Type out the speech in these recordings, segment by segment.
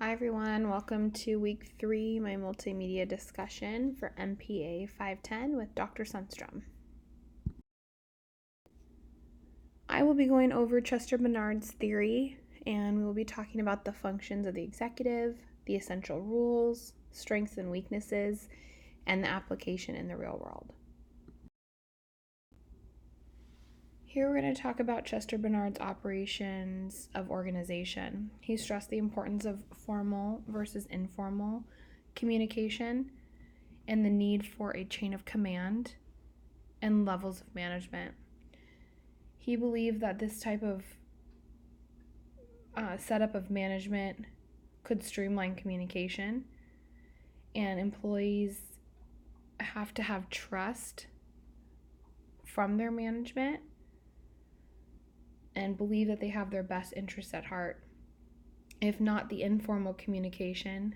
Hi everyone, welcome to week 3, my multimedia discussion for mpa510 with Dr. Sundstrom. I will be going over Chester Barnard's theory, and we will be talking about the functions of the executive, the essential rules, strengths and weaknesses, and the application in the real world. Here we're going to talk about Chester Barnard's operations of organization. He stressed the importance of formal versus informal communication and the need for a chain of command and levels of management. He believed that this type of setup of management could streamline communication, and employees have to have trust from their management and believe that they have their best interests at heart. If not, the informal communication,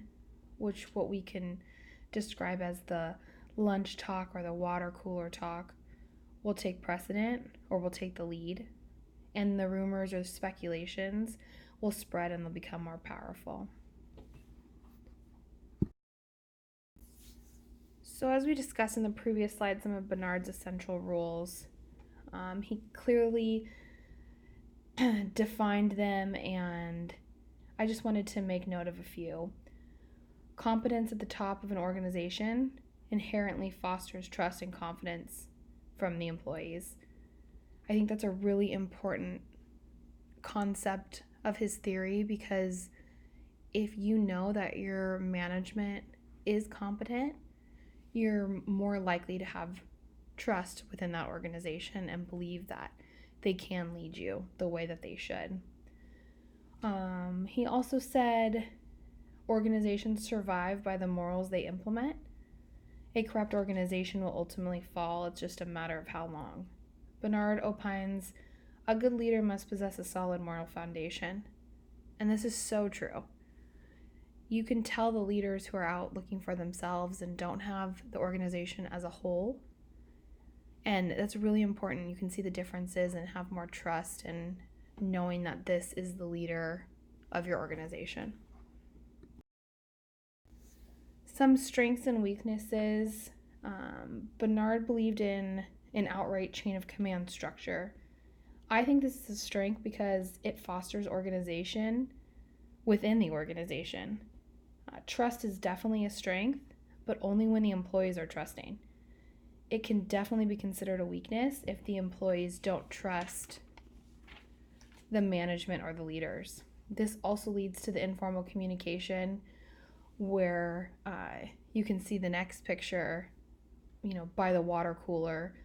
which what we can describe as the lunch talk or the water cooler talk, will take precedent or will take the lead, and the rumors or speculations will spread and they'll become more powerful. So as we discussed in the previous slide, some of Barnard's essential rules, he clearly defined them, and I just wanted to make note of a few. Competence at the top of an organization inherently fosters trust and confidence from the employees. I think that's a really important concept of his theory, because if you know that your management is competent, you're more likely to have trust within that organization and believe that they can lead you the way that they should. He also said organizations survive by the morals they implement. A corrupt organization will ultimately fall. It's just a matter of how long. Barnard opines a good leader must possess a solid moral foundation. And this is so true. You can tell the leaders who are out looking for themselves and don't have the organization as a whole. And that's really important. You can see the differences and have more trust in knowing that this is the leader of your organization. Some strengths and weaknesses. Barnard believed in an outright chain of command structure. I think this is a strength because it fosters organization within the organization. Trust is definitely a strength, but only when the employees are trusting. It can definitely be considered a weakness if the employees don't trust the management or the leaders. This also leads to the informal communication where you can see the next picture, by the water cooler,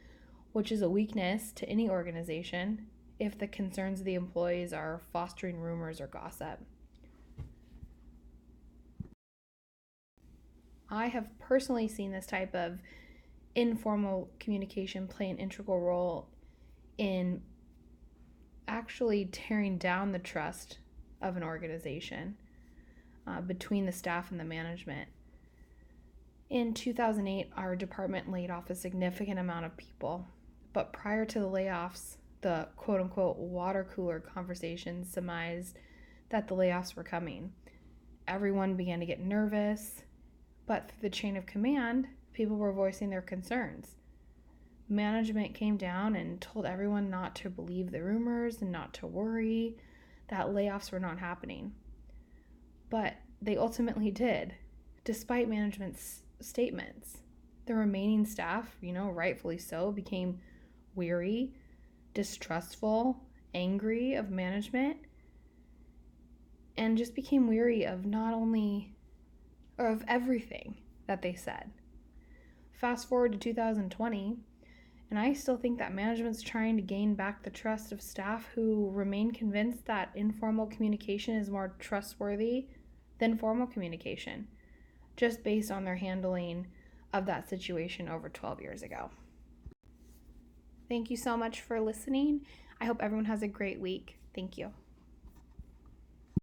which is a weakness to any organization if the concerns of the employees are fostering rumors or gossip. I have personally seen this type of informal communication play an integral role in actually tearing down the trust of an organization between the staff and the management. In 2008, our department laid off a significant amount of people, but prior to the layoffs, the quote-unquote water cooler conversations surmised that the layoffs were coming. Everyone began to get nervous, but through the chain of command, people were voicing their concerns. Management came down and told everyone not to believe the rumors and not to worry, that layoffs were not happening. But they ultimately did, despite management's statements. The remaining staff, rightfully so, became weary, distrustful, angry of management, and just became weary of of everything that they said. Fast forward to 2020, and I still think that management's trying to gain back the trust of staff who remain convinced that informal communication is more trustworthy than formal communication, just based on their handling of that situation over 12 years ago. Thank you so much for listening. I hope everyone has a great week. Thank you.